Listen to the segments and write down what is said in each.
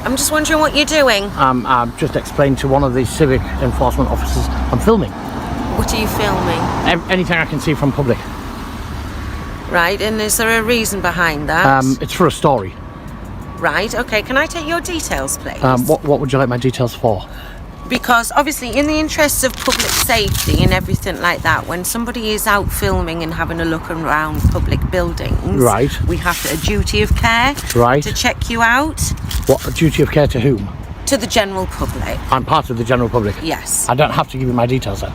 I'm just wondering what you're doing. I've just explained to one of the civic enforcement officers I'm filming. What are you filming? Anything I can see from public. Right, and is there a reason behind that? It's for a story. Right, okay. Can I take your details, please? What would you like my details for? Because obviously in the interests of public safety and everything like that, when somebody is out filming and having a look around public buildings, right, we have a duty of care, right, to check you out. What, a duty of care to whom? To the general public. I'm part of the general public? Yes. I don't have to give you my details then?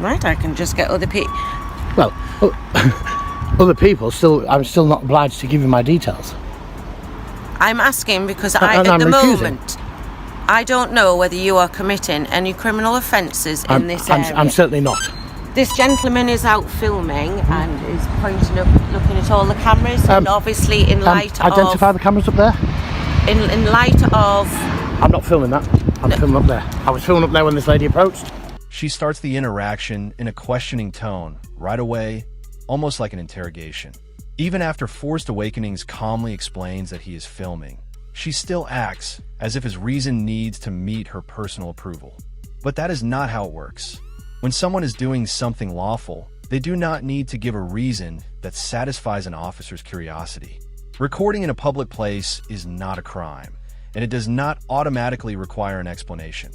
Right, I can just get other people. Well, other people, I'm still not obliged to give you my details. I'm asking because at the moment, I don't know whether you are committing any criminal offences in this area. I'm certainly not. This gentleman is out filming and is pointing up, looking at all the cameras, and obviously in light of... Identify the cameras up there? In light of... I'm not filming that. I'm filming up there. I was filming up there when this lady approached. She starts the interaction in a questioning tone, right away, almost like an interrogation. Even after Forced Awakenings calmly explains that he is filming, she still acts as if his reason needs to meet her personal approval. But that is not how it works. When someone is doing something lawful, they do not need to give a reason that satisfies an officer's curiosity. Recording in a public place is not a crime, and it does not automatically require an explanation.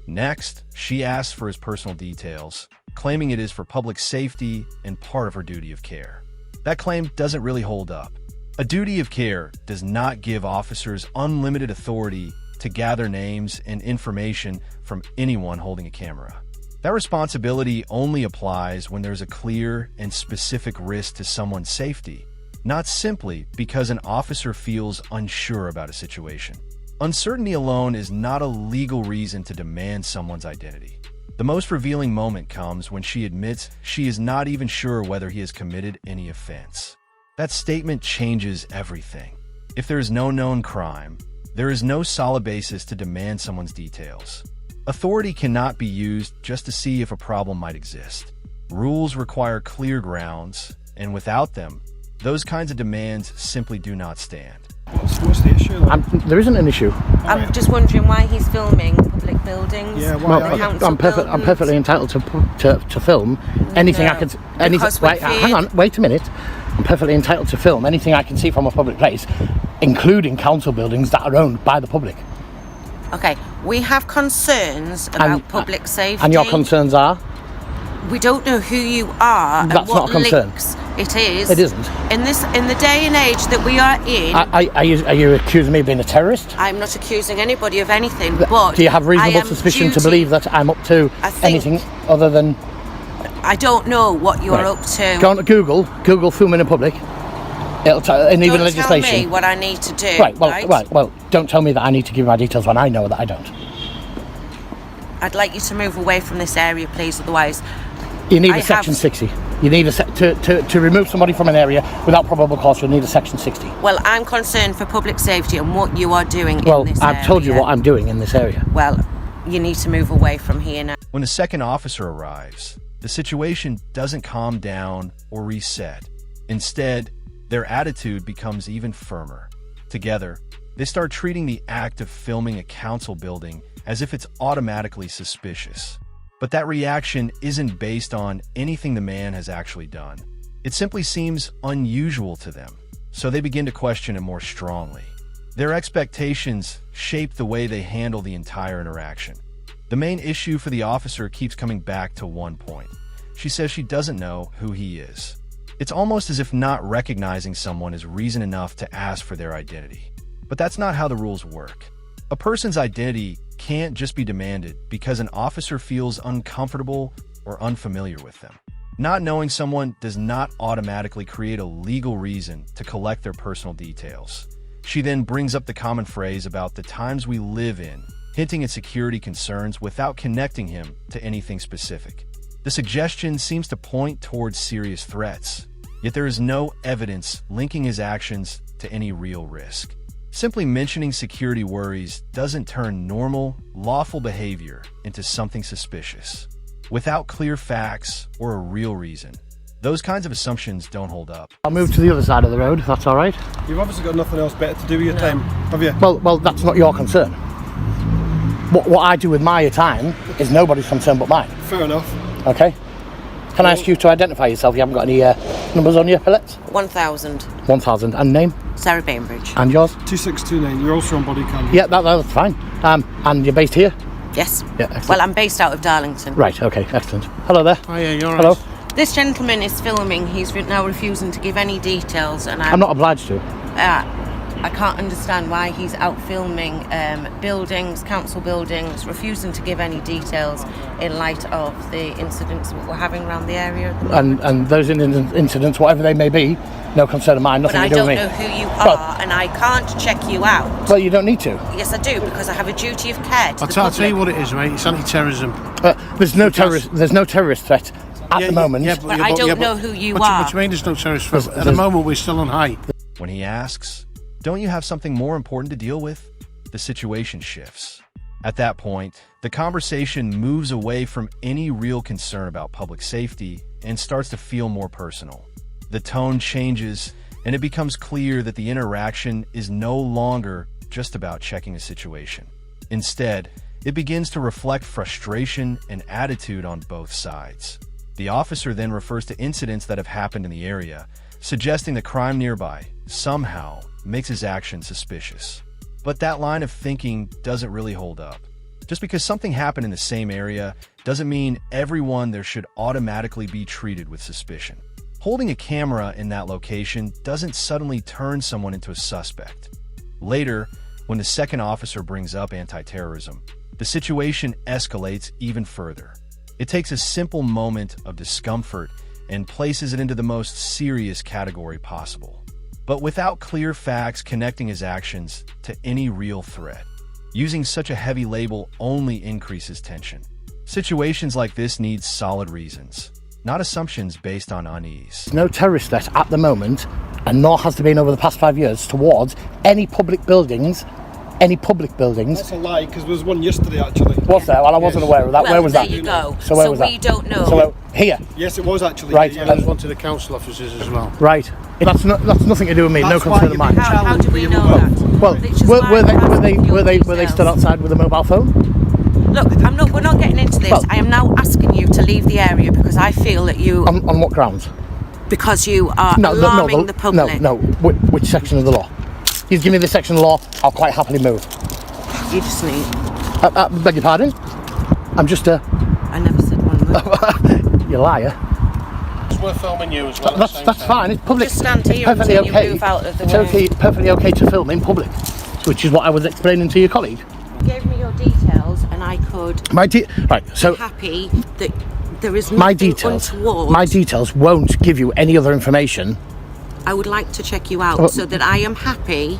Next, she asks for his personal details, claiming it is for public safety and part of her duty of care. That claim doesn't really hold up. A duty of care does not give officers unlimited authority to gather names and information from anyone holding a camera. That responsibility only applies when there's a clear and specific risk to someone's safety, not simply because an officer feels unsure about a situation. Uncertainty alone is not a legal reason to demand someone's identity. The most revealing moment comes when she admits she is not even sure whether he has committed any offense. That statement changes everything. If there is no known crime, there is no solid basis to demand someone's details. Authority cannot be used just to see if a problem might exist. Rules require clear grounds, and without them, those kinds of demands simply do not stand. What's the issue? There isn't an issue. I'm just wondering why he's filming public buildings. Yeah, well, I'm perfectly entitled to film anything I can. Hang on, wait a minute. I'm perfectly entitled to film anything I can see from a public place, including council buildings that are owned by the public. Okay, we have concerns about public safety. And your concerns are? We don't know who you are. That's and what not a concern. Links it is. It isn't. In the day and age that we are in. Are you accusing me of being a terrorist? I'm not accusing anybody of anything, but do you have reasonable suspicion to believe that I'm up to anything other than? I don't know what you're up to. Go on to Google filming in public. And even legislation. Tell me what I need to do. Right. Well, don't tell me that I need to give you my details when I know that I don't. I'd like you to move away from this area, please. Otherwise, you need a section 60. You need to remove somebody from an area without probable cause. You'll need a section 60. Well, I'm concerned for public safety and what you are doing in this area. Well, I've told you what I'm doing in this area. Well, you need to move away from here now. When a second officer arrives, the situation doesn't calm down or reset. Instead, their attitude becomes even firmer. Together, they start treating the act of filming a council building as if it's automatically suspicious. But that reaction isn't based on anything the man has actually done. It simply seems unusual to them, so they begin to question it more strongly. Their expectations shape the way they handle the entire interaction. The main issue for the officer keeps coming back to one point. She says she doesn't know who he is. It's almost as if not recognizing someone is reason enough to ask for their identity. But that's not how the rules work. A person's identity can't just be demanded because an officer feels uncomfortable or unfamiliar with them. Not knowing someone does not automatically create a legal reason to collect their personal details. She then brings up the common phrase about the times we live in, hinting at security concerns without connecting him to anything specific. The suggestion seems to point towards serious threats, yet there is no evidence linking his actions to any real risk. Simply mentioning security worries doesn't turn normal, lawful behavior into something suspicious. Without clear facts or a real reason, Those kinds of assumptions don't hold up. I'll move to the other side of the road, if that's all right. You've obviously got nothing else better to do with your time, have you? Well, that's not your concern. What I do with my time is nobody's concern but mine. Fair enough. Okay? Can I ask you to identify yourself? You haven't got any numbers on your pellets? 1000. 1000. And name? Sarah Bainbridge. And yours? 2629. You're also on body cam. Yeah, that's fine. And you're based here? Yes. Yeah, excellent. Well, I'm based out of Darlington. Right, okay, excellent. Hello there. Oh yeah, you're Hello. This gentleman is filming. He's now refusing to give any details, and I'm not obliged to. I can't understand why he's out filming buildings, council buildings, refusing to give any details in light of the incidents that we're having around the area. And those incidents, whatever they may be, no concern of mine, But nothing I to do don't with me. know who you are, and I can't check you out. Well, you don't need to. Yes, I do, because I have a duty of care to the I'll tell you public. what it is, mate. It's anti-terrorism. There's no terrorist threat at the moment. But I don't know who you are. What do you mean there's no terrorist threat? At the moment, we're still on high. When he asks, "Don't you have something more important to deal with?" the situation shifts. At that point, the conversation moves away from any real concern about public safety and starts to feel more personal. The tone changes, and it becomes clear that the interaction is no longer just about checking a situation. Instead, it begins to reflect frustration and attitude on both sides. The officer then refers to incidents that have happened in the area, suggesting that crime nearby somehow makes his action suspicious. But that line of thinking doesn't really hold up. Just because something happened in the same area doesn't mean everyone there should automatically be treated with suspicion. Holding a camera in that location doesn't suddenly turn someone into a suspect. Later, when the second officer brings up anti-terrorism, the situation escalates even further. It takes a simple moment of discomfort and places it into the most serious category possible, but without clear facts connecting his actions to any real threat. Using such a heavy label only increases tension. Situations like this need solid reasons, not assumptions based on unease. There's no terrorist threat at the moment, and nor has there been over the past 5 years, towards any public buildings. That's a lie, because there was one yesterday actually. Was there? Well, I wasn't aware of that. Well, where was there that? you go. So where was we that? don't know. So here. Yes, it was actually. Right. Yeah, There's one to the council offices as well. Right. That's nothing to do with me. No That's why concern of you've mine. been How do we know that? Well, It's just were my they details. stood outside with a mobile phone? Look, we're not getting into this. Well- I am now asking you to leave the area because I feel that you, On what grounds? because you are alarming the public. No. Which section of the law? You give me the section of the law, I'll quite happily move. You just need. Beg your pardon? I'm just I never said one word. you liar. We're filming you as well. That's fine. It's public. Just stand It's here perfectly until okay. you move out of the It's way. okay, perfectly okay to film in public, which is what I was explaining to your colleague. You gave me your details, and I could Right. So be happy that there is my nothing details. untoward. My details won't give you any other information. I would like to check you out Well- so that I am happy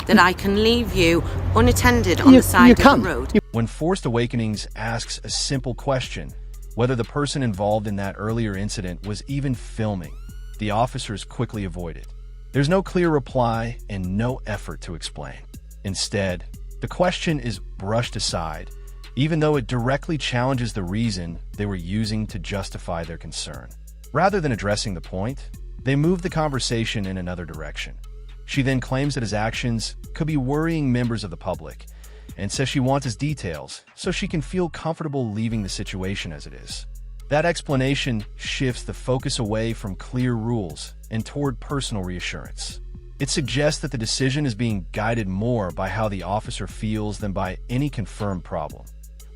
that I can leave you unattended on the side of can. the road. When Forced Awakenings asks a simple question, whether the person involved in that earlier incident was even filming, the officers quickly avoid it. There's no clear reply and no effort to explain. Instead, the question is brushed aside, even though it directly challenges the reason they were using to justify their concern. Rather than addressing the point, they move the conversation in another direction. She then claims that his actions could be worrying members of the public and says she wants his details so she can feel comfortable leaving the situation as it is. That explanation shifts the focus away from clear rules and toward personal reassurance. It suggests that the decision is being guided more by how the officer feels than by any confirmed problem.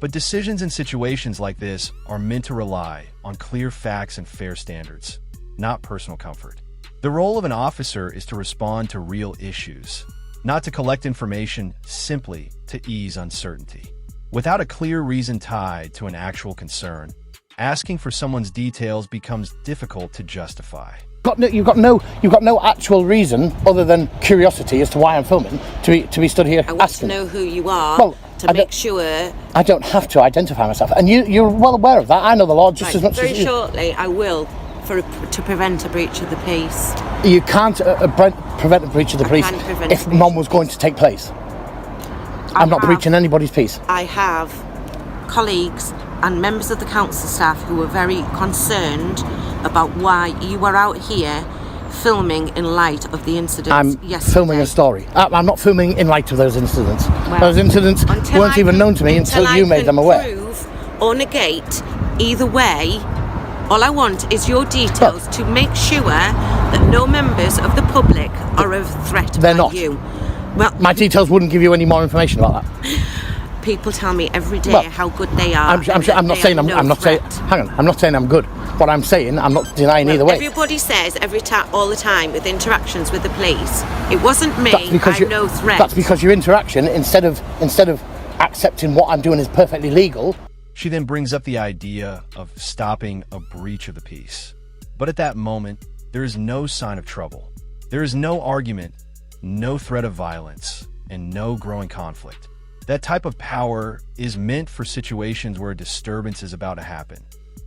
But decisions in situations like this are meant to rely on clear facts and fair standards, not personal comfort. The role of an officer is to respond to real issues, not to collect information simply to ease uncertainty. Without a clear reason tied to an actual concern, asking for someone's details becomes difficult to justify. You've got no actual reason other than curiosity as to why I'm filming to be stood here I want asking. to know who you are Well, to make sure. I don't have to identify myself, and you're well aware of that. I know the law just as much Very as you. shortly, I will to prevent a breach of the peace. You can't prevent a breach of the peace can prevent if a breach none of was the going to take place. I'm not breaching anybody's peace. I have colleagues and members of the council staff who are very concerned about why you were out here filming in light of the incidents I'm yesterday. filming a story. I'm not filming in light of those incidents. Those incidents weren't even known to me until you made them aware. Prove or negate either way, all I want is your details to make sure that no members of the public are a threat They're by not. you. Well, My details wouldn't give you any more information about that. people tell me every day how good they are. I'm not saying I'm good. What I'm saying, I'm not denying either way. Everybody says all the time with interactions with the police, it wasn't me. I'm no threat. That's because your interaction, instead of accepting what I'm doing is perfectly legal. She then brings up the idea of stopping a breach of the peace. But at that moment, there is no sign of trouble. There is no argument, no threat of violence, and no growing conflict. That type of power is meant for situations where a disturbance is about to happen,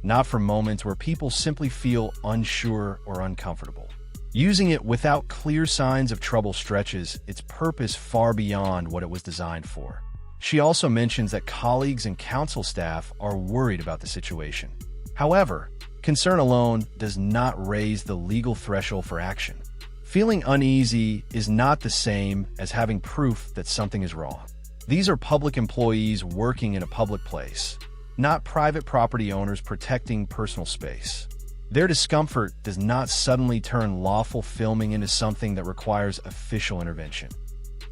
not for moments where people simply feel unsure or uncomfortable. Using it without clear signs of trouble stretches its purpose far beyond what it was designed for. She also mentions that colleagues and council staff are worried about the situation. However, concern alone does not raise the legal threshold for action. Feeling uneasy is not the same as having proof that something is wrong. These are public employees working in a public place, not private property owners protecting personal space. Their discomfort does not suddenly turn lawful filming into something that requires official intervention.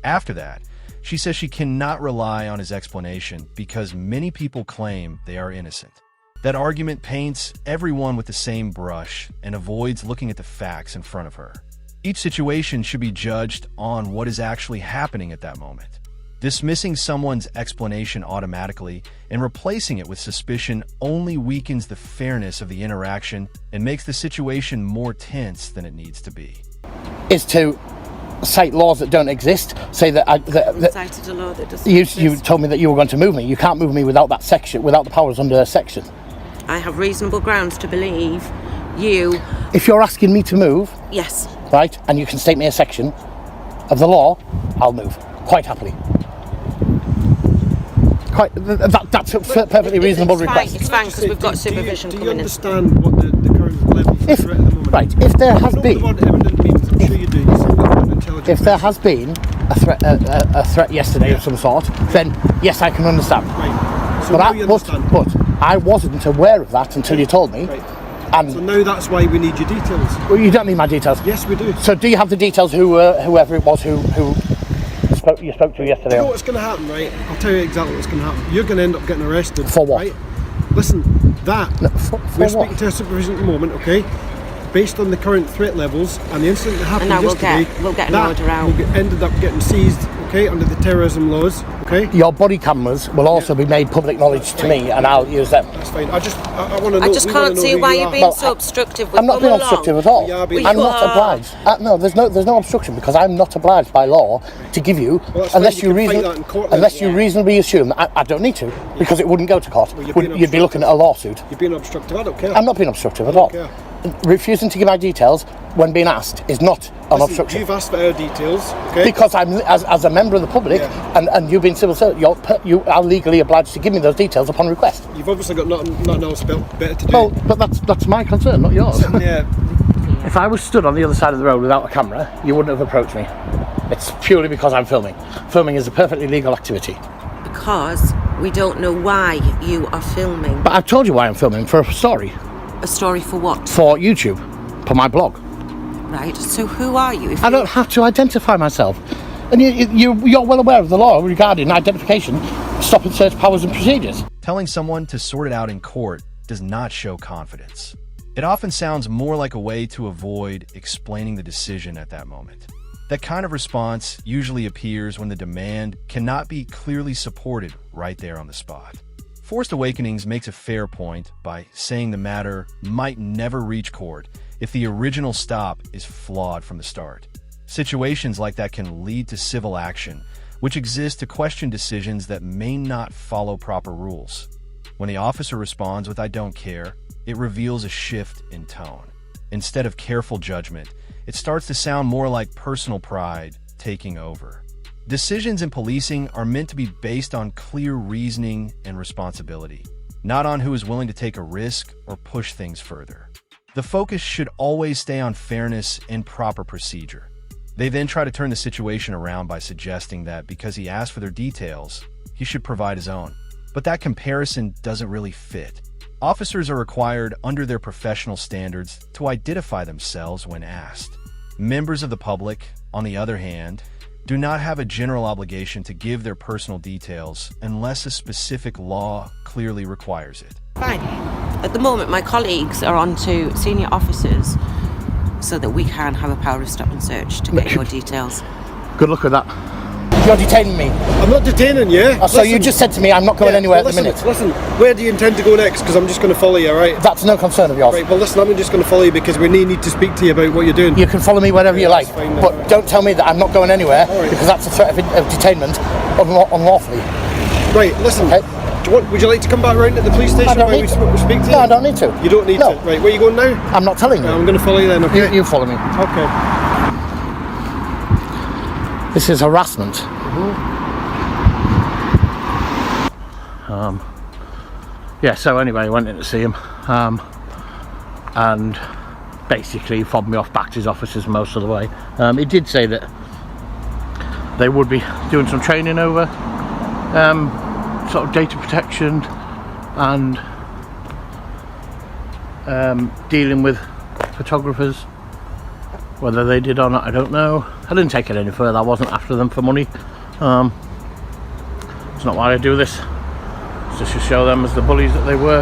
After that, she says she cannot rely on his explanation because many people claim they are innocent. That argument paints everyone with the same brush and avoids looking at the facts in front of her. Each situation should be judged on what is actually happening at that moment. Dismissing someone's explanation automatically and replacing it with suspicion only weakens the fairness of the interaction and makes the situation more tense than it needs to be. Is to cite laws that don't exist. Say that cited a law that doesn't you exist. told me that you were going to move me. You can't move me without that section, without the powers under a section. I have reasonable grounds to believe you. If you're asking me to move, Yes. right, and you can state me a section of the law, I'll move quite happily. That's a perfectly reasonable request. It's fine because we've got supervision do you coming in. understand what the current level of threat at the moment? Right, if there has You know been, what the word evident means, I'm sure you do. You said that with intelligent if there person. has been a threat yesterday of some sort, then yes, I can understand. Right. So now you understand. But I wasn't aware of that until you told me. Right. And So now that's why we need your details. well, you don't need my details. Yes, we do. So do you have the details whoever it was who you spoke to yesterday? You know what's going to happen, right? I'll tell you exactly what's going to happen. You're going to end up getting arrested. For what? Right? Listen, for we're what? speaking to a supervision at the moment, okay? Based on the current threat levels and the incident that happened And now yesterday, we'll get an that order out. ended up getting seized, okay, under the terrorism laws, okay? Your body cameras will also be made public knowledge to me, and I'll use them. That's fine. I want to know. I just we wanna can't know see who why you you're are. being Well, so obstructive. I'm not being obstructive at all. You are being I'm not obstructive. obliged. No, there's no obstruction because I'm not obliged by law to give you that's unless fine, you you can fight that in court then. unless you reasonably assume that I don't need to because it wouldn't go to court. Well, you're being You'd be looking at a lawsuit. You're being obstructive. I don't care. I'm not being obstructive at all. care. Refusing to give my details when being asked is not an Listen, obstruction. You've asked for our details, okay? Because I'm as a member of the public, Yeah. and you've been civil servant, you are legally obliged to give me those details upon request. You've obviously got nothing else better to do. Well, but that's my concern, not yours. Yeah. If I was stood on the other side of the road without a camera, you wouldn't have approached me. It's purely because I'm filming. Filming is a perfectly legal activity. Because we don't know why you are filming. But I've told you why I'm filming, for a story. A story for what? For YouTube, for my blog. Right. So who are you? I don't have to identify myself. And you're well aware of the law regarding identification, stop and search powers and procedures. Telling someone to sort it out in court does not show confidence. It often sounds more like a way to avoid explaining the decision at that moment. That kind of response usually appears when the demand cannot be clearly supported right there on the spot. Forced Awakenings makes a fair point by saying the matter might never reach court if the original stop is flawed from the start. Situations like that can lead to civil action, which exists to question decisions that may not follow proper rules. When the officer responds with "I don't care," it reveals a shift in tone. Instead of careful judgment, it starts to sound more like personal pride taking over. Decisions in policing are meant to be based on clear reasoning and responsibility, not on who is willing to take a risk or push things further. The focus should always stay on fairness and proper procedure. They then try to turn the situation around by suggesting that because he asked for their details, he should provide his own. But that comparison doesn't really fit. Officers are required under their professional standards to identify themselves when asked. Members of the public, on the other hand, do not have a general obligation to give their personal details unless a specific law clearly requires it. Fine. At the moment, my colleagues are on to senior officers so that we can have a power of stop and search to get your details. Good luck with that. You're detaining me. I'm not detaining you. Oh, so you just said to me I'm not going anywhere at the minute. Listen, where do you intend to go next? Because I'm just going to follow you, right? That's no concern of yours. Right, well listen, I'm just going to follow you because we need to speak to you about what you're doing. You can follow me wherever you like, fine, but don't tell me that I'm not going anywhere, because that's a threat of detainment unlawfully. Right, listen. Okay. Would you like to come back round to the police station? I don't need to. Speak to you? No, I don't need to. You don't need to? Right, where are you going now? I'm not telling you. I'm going to follow you then, okay? You follow me. Okay. This is harassment. Yeah, so anyway, I went in to see him, and basically he fobbed me off back to his offices most of the way. He did say that they would be doing some training over sort of data protection and dealing with photographers. Whether they did or not, I don't know. I didn't take it any further. I wasn't after them for money. It's not why I do this. It's just to show them as the bullies that they were,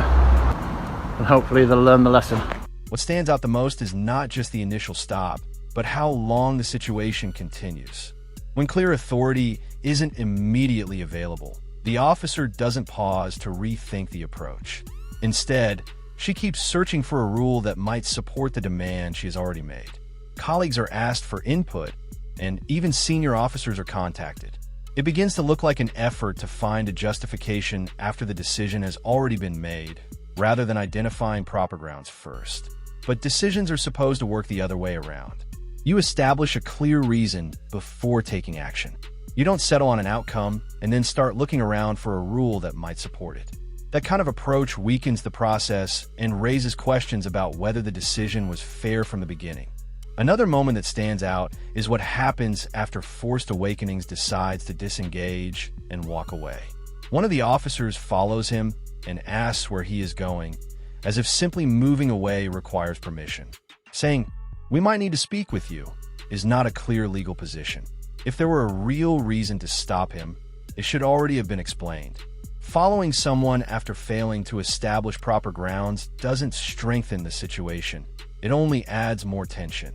and hopefully they'll learn the lesson. What stands out the most is not just the initial stop, but how long the situation continues. When clear authority isn't immediately available, the officer doesn't pause to rethink the approach. Instead, she keeps searching for a rule that might support the demand she has already made. Colleagues are asked for input, and even senior officers are contacted. It begins to look like an effort to find a justification after the decision has already been made, rather than identifying proper grounds first. But decisions are supposed to work the other way around. You establish a clear reason before taking action. You don't settle on an outcome and then start looking around for a rule that might support it. That kind of approach weakens the process and raises questions about whether the decision was fair from the beginning. Another moment that stands out is what happens after Forced Awakenings decides to disengage and walk away. One of the officers follows him and asks where he is going, as if simply moving away requires permission. Saying, "We might need to speak with you," is not a clear legal position. If there were a real reason to stop him, it should already have been explained. Following someone after failing to establish proper grounds doesn't strengthen the situation. It only adds more tension.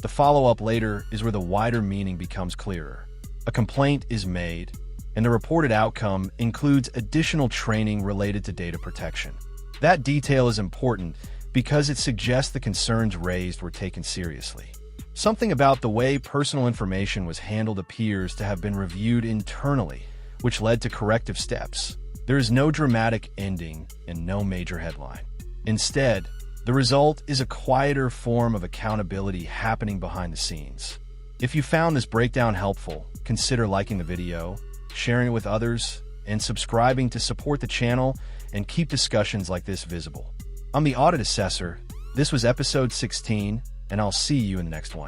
The follow-up later is where the wider meaning becomes clearer. A complaint is made, and the reported outcome includes additional training related to data protection. That detail is important because it suggests the concerns raised were taken seriously. Something about the way personal information was handled appears to have been reviewed internally, which led to corrective steps. There is no dramatic ending and no major headline. Instead, the result is a quieter form of accountability happening behind the scenes. If you found this breakdown helpful, consider liking the video, sharing it with others, and subscribing to support the channel and keep discussions like this visible. I'm the Audit Assessor. This was episode 16, and I'll see you in the next one.